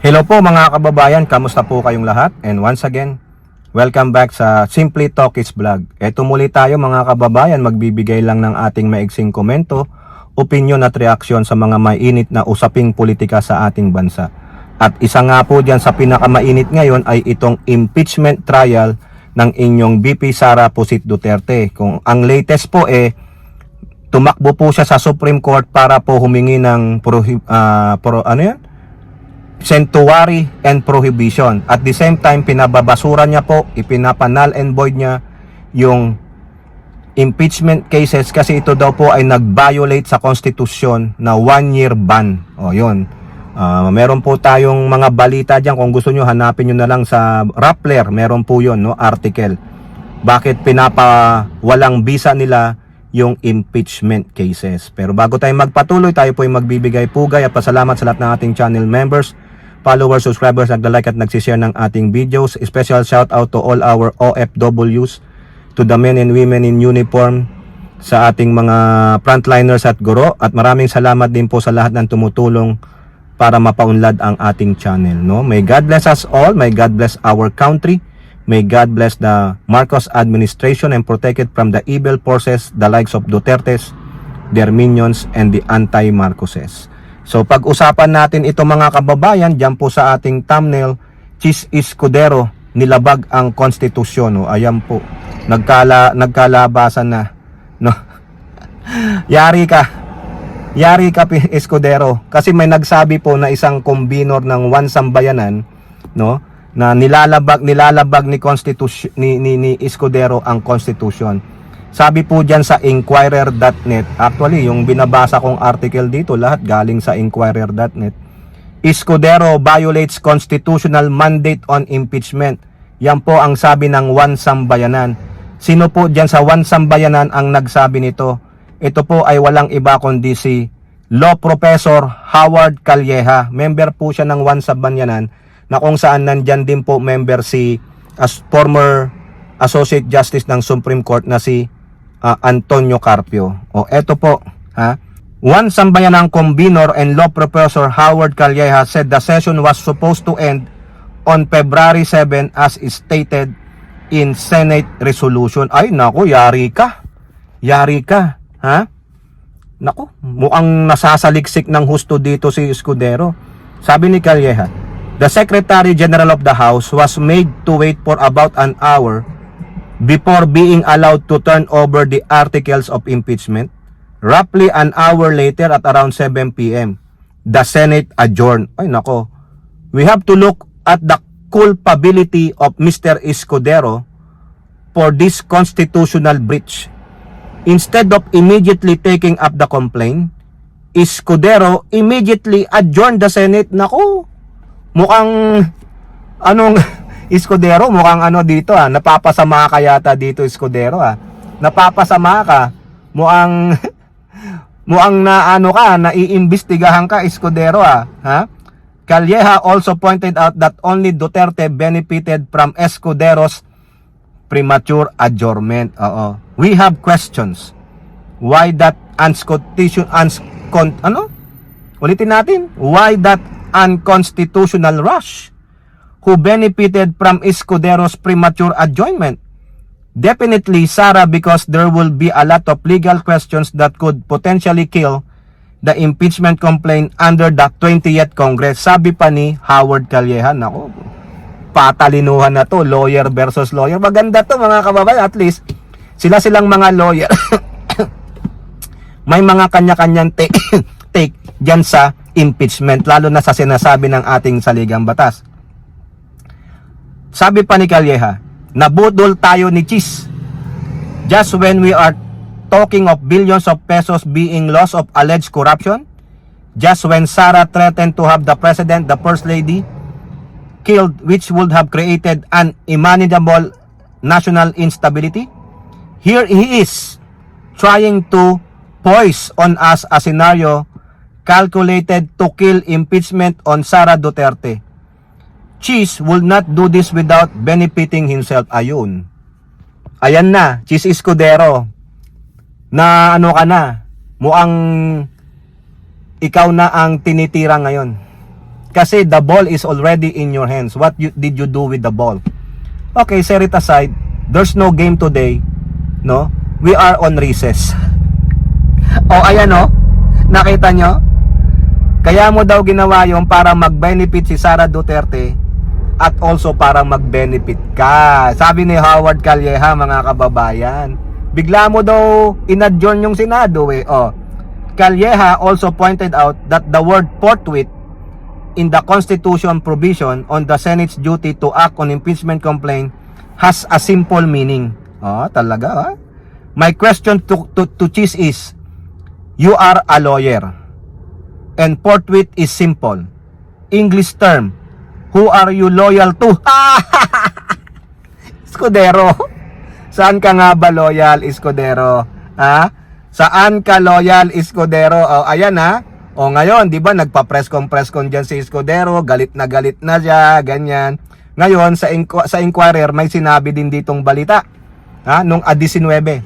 Hello po mga kababayan, kamusta po kayong lahat? And once again, welcome back sa Simply Talkies Vlog. Eto muli tayo mga kababayan, magbibigay lang ng ating maiksing komento, opinion at reaksyon sa mga mainit na usaping politika sa ating bansa. At isa nga po dyan sa pinakamainit ngayon ay itong impeachment trial ng inyong VP Sara Pusit Duterte. Kung ang latest po tumakbo po siya sa Supreme Court para po humingi ng sanctuary and prohibition. At the same time, pinababasura niya po, ipinapanal and void niya yung impeachment cases kasi ito daw po ay nag-violate sa konstitusyon na 1-year ban. O yun. Meron po tayong mga balita dyan. Kung gusto nyo, hanapin nyo na lang sa Rappler. Meron po yun, no, article. Bakit walang visa nila yung impeachment cases. Pero bago tayo magpatuloy, tayo po ay magbibigay pugay at pasalamat sa lahat ng ating channel members, followers, subscribers, nagla-like at nagsishare ng ating videos. Special shout out to all our OFWs, to the men and women in uniform, sa ating mga frontliners at guro. At maraming salamat din po sa lahat ng tumutulong para mapaunlad ang ating channel. No? May God bless us all. May God bless our country. May God bless the Marcos administration and protect it from the evil forces, the likes of Dutertes, their minions, and the anti-Marcoses. So pag-usapan natin ito mga kababayan, dyan po sa ating thumbnail, Chis Escudero, nilabag ang konstitusyon. Ayan po, nagkalabasan na. No? Yari ka Escudero. Kasi may nagsabi po na isang kombinor ng One Sambayanan, no, na nilalabag ni Escudero ang konstitusyon. Sabi po dyan sa Inquirer.net, actually yung binabasa kong article dito, lahat galing sa Inquirer.net. Escudero violates constitutional mandate on impeachment. Yan po ang sabi ng One Sambayanan. Sino po dyan sa One Sambayanan ang nagsabi nito? Ito po ay walang iba kundi si Law Professor Howard Calleja. Member po siya ng One Sambayanan, na kung saan nandyan din po member si former Associate Justice ng Supreme Court na si Antonio Carpio. Eto po, One Sambayanang convenor and law professor Howard Calleja said the session was supposed to end on February 7 as stated in Senate resolution. Ay naku, yari ka, naku, mukhang nasasaliksik ng husto dito si Escudero. Sabi ni Calleja, the Secretary General of the House was made to wait for about an hour before being allowed to turn over the articles of impeachment. Roughly an hour later at around 7 p.m., the Senate adjourned. Ay nako, we have to look at the culpability of Mr. Escudero for this constitutional breach. Instead of immediately taking up the complaint, Escudero immediately adjourned the Senate. Nako, mukhang Escudero, mukhang dito napapasama ka yata dito Escudero napapasama ka, mukhang naiimbestigahan ka Escudero Calleja also pointed out that only Duterte benefited from Escudero's premature adjournment. We have questions. Why that ulitin natin, why that unconstitutional rush? Who benefited from Escudero's premature adjournment? Definitely Sara, because there will be a lot of legal questions that could potentially kill the impeachment complaint under the 20th Congress. Sabi pa ni Howard Calleja. Nako, patalinuhan na to, lawyer versus lawyer. Maganda to mga kababayan, at least silang mga lawyer may mga kanya-kanyang take dyan sa impeachment, lalo na sa sinasabi ng ating saligang batas. Sabi pa ni Calleja, nabudol tayo ni Chis. Just when we are talking of billions of pesos being lost of alleged corruption, just when Sara threatened to have the President, the First Lady, killed, which would have created an unimaginable national instability, here he is trying to poise on us a scenario calculated to kill impeachment on Sara Duterte. Chis will not do this without benefiting himself. Ayun. Ayan na, Chis Escudero. Na ka na, mukhang ikaw na ang tinitira ngayon. Kasi the ball is already in your hands. What did you do with the ball? Okay, set it aside. There's no game today. No? We are on recess. O, ayan o. Nakita nyo? Kaya mo daw ginawa yung para mag-benefit si Sara Duterte at also para mag-benefit ka. Sabi ni Howard Calleja, mga kababayan. Bigla mo daw inadjourn yung Senado eh. O, Calleja also pointed out that the word forthwith in the Constitution provision on the Senate's duty to act on impeachment complaint has a simple meaning. Oh, talaga ha? My question to Cheese is, you are a lawyer and forthwith is simple. English term, who are you loyal to? Escudero. Saan ka nga ba loyal, Escudero? Ha? Saan ka loyal, Escudero? Oh, ayan ha. O ngayon, di ba, nagpa-press con dyan si Escudero, galit na siya, ganyan. Ngayon, sa Inquirer, may sinabi din ditong balita, ha, nung 19.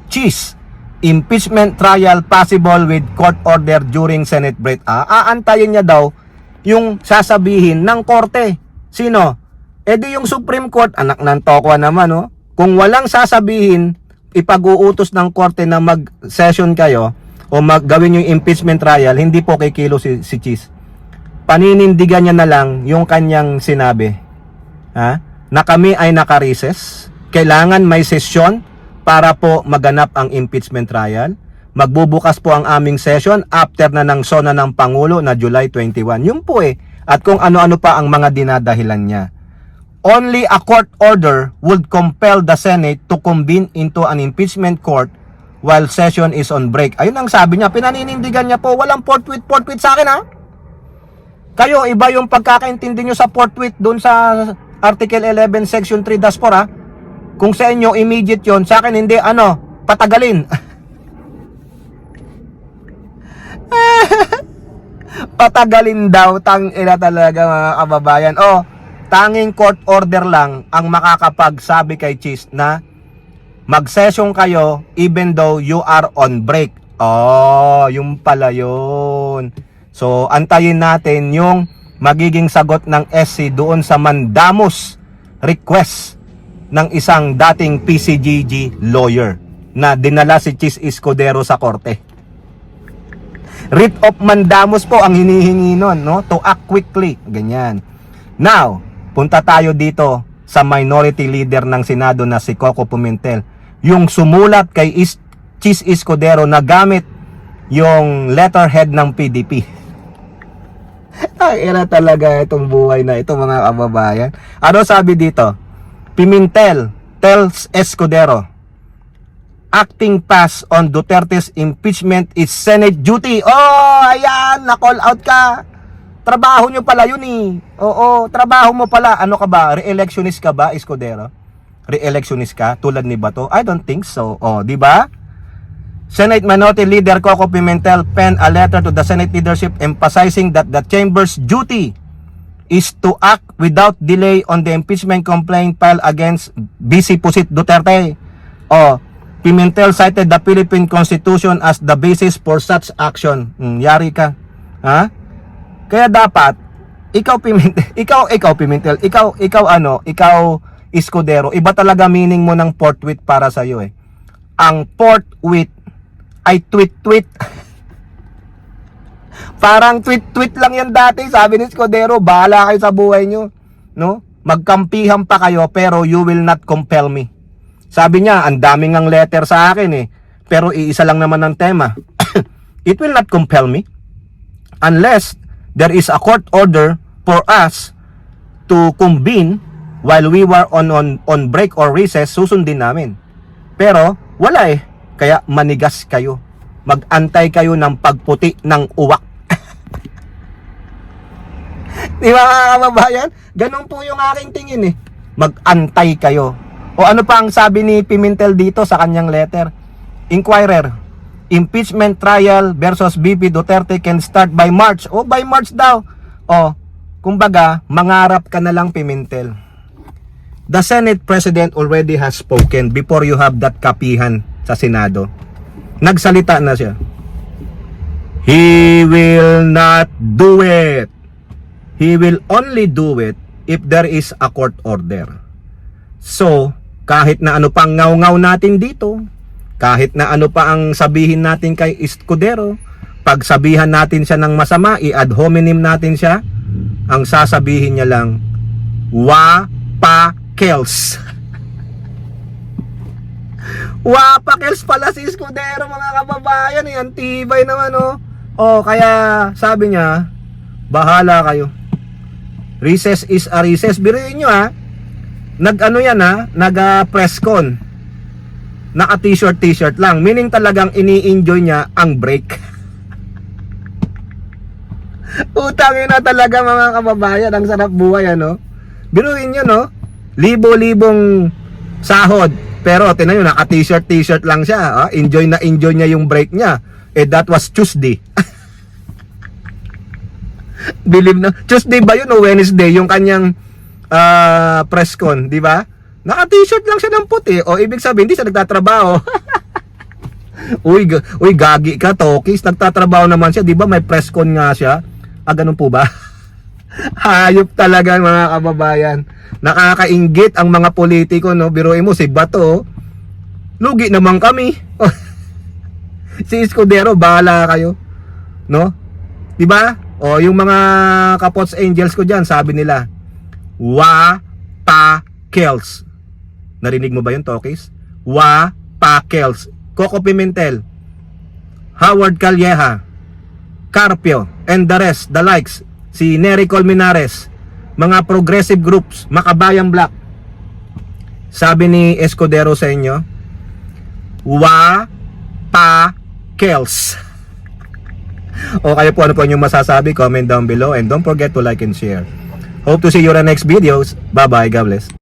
Cheese, impeachment trial possible with court order during Senate break. Aantayin niya daw yung sasabihin ng korte. Sino? E di yung Supreme Court, anak ng tokwa naman, no? Kung walang sasabihin, ipag-uutos ng korte na mag-session kayo, o gawin yung impeachment trial, hindi po kikilo si Cheese. Paninindigan niya na lang yung kanyang sinabi, ha? Na kami ay naka-recess, kailangan may sesyon para po maganap ang impeachment trial. Magbubukas po ang aming session after na ng sona ng Pangulo na July 21. Yun po eh. At kung ano-ano pa ang mga dinadahilan niya. Only a court order would compel the Senate to convene into an impeachment court while session is on break. Ayun ang sabi niya, pinaninindigan niya po, walang forthwith sa akin ha. Kayo, iba yung pagkakaintindi nyo sa forthwith doon sa Article 11, Section 3-4 ha. Kung sa inyo, immediate yon, sa akin hindi, patagalin. Patagalin daw, tangina talaga mga kababayan. Tanging court order lang ang makakapagsabi kay Cheese na mag-session kayo even though you are on break. Yung pala yun. So, antayin natin yung magiging sagot ng SC doon sa mandamus request ng isang dating PCGG lawyer na dinala si Cheese Escudero sa korte. Writ of mandamus po ang hinihingi nun, no? To act quickly. Ganyan. Now, punta tayo dito sa minority leader ng Senado na si Coco Pimentel. Yung sumulat kay Cheese Escudero na gamit yung letterhead ng PDP. Ay, era talaga itong buhay na ito mga kababayan. Ano sabi dito? Pimentel tells Escudero, acting pass on Duterte's impeachment is Senate duty. Ayan, na-call out ka. Trabaho nyo pala yun eh. Oo, trabaho mo pala. Ano ka ba? Re-electionist ka ba, Escudero? Re-electionist ka? Tulad ni Bato? I don't think so. Di ba? Senate Minority Leader Coco Pimentel penned a letter to the Senate leadership emphasizing that the chamber's duty is to act without delay on the impeachment complaint filed against Vice Pusit Duterte. Pimentel cited the Philippine Constitution as the basis for such action. Yari ka. Ha? Kaya dapat ikaw Pimentel, ikaw Escudero, iba talaga meaning mo ng forthwith para sa iyo eh. Ang forthwith ay tweet. Parang tweet lang yan dati, sabi ni Escudero, bahala kayo sa buhay nyo, no? Magkampihan pa kayo pero you will not compel me. Sabi niya, ang daming ang letter sa akin eh, pero iisa lang naman ang tema. It will not compel me unless there is a court order for us to convene while we were on break or recess. Susundin namin. Pero wala eh. Kaya manigas kayo. Mag-antay kayo ng pagputi ng uwak. Di ba mga kababayan? Ganun po yung aking tingin eh. Mag-antay kayo. O ano pa ang sabi ni Pimentel dito sa kanyang letter? Inquirer, impeachment trial versus BP Duterte can start by March. By March daw. Kumbaga, mangarap ka na lang, Pimentel. The Senate President already has spoken before you have that kapihan sa Senado. Nagsalita na siya. He will not do it. He will only do it if there is a court order. So, kahit na ano pang ngaw-ngaw natin dito, kahit na ano pa ang sabihin natin kay Escudero, pag sabihan natin siya ng masama, i-ad hominem natin siya, ang sasabihin niya lang, Wapakels. Wapakels pala si Escudero, mga kababayan. Ang tibay naman, oh. Oh, kaya sabi niya, bahala kayo. Recess is a recess. Biruin nyo, ha. Nag-ano yan, ha. Nag-press con. Naka t-shirt lang. Meaning talagang ini-enjoy niya ang break. Utangin na talaga, mga kababayan. Ang sarap buhay, ano. Biruin nyo, no. Libo-libong sahod. Pero tinan nyo, naka t-shirt lang siya. Enjoy na enjoy niya yung break niya. That was Tuesday. Believe na. Tuesday ba yun o Wednesday? Yung kanyang press con, di ba? Naka t-shirt lang siya ng puti. O ibig sabihin, hindi siya nagtatrabaho. Uy, gagi ka, Tokis. Nagtatrabaho naman siya, di ba? May press con nga siya. Ganun po ba? Hayop talaga, mga kababayan. Nakakainggit ang mga politiko, no? Biruin mo, si Bato, lugi naman kami. Si Escudero, bahala kayo, no? Di ba? O yung mga Kapots Angels ko diyan, sabi nila, Wapakels. Narinig mo ba yun, Tokis? Wapakels. Coco Pimentel, Howard Calleja, Carpio, and the rest, the likes, si Nery Colmenares, mga progressive groups, Makabayang Black. Sabi ni Escudero sa inyo, Wapakels. O kayo po, ano po inyong masasabi? Comment down below and don't forget to like and share. Hope to see you in the next videos. Bye bye, God bless.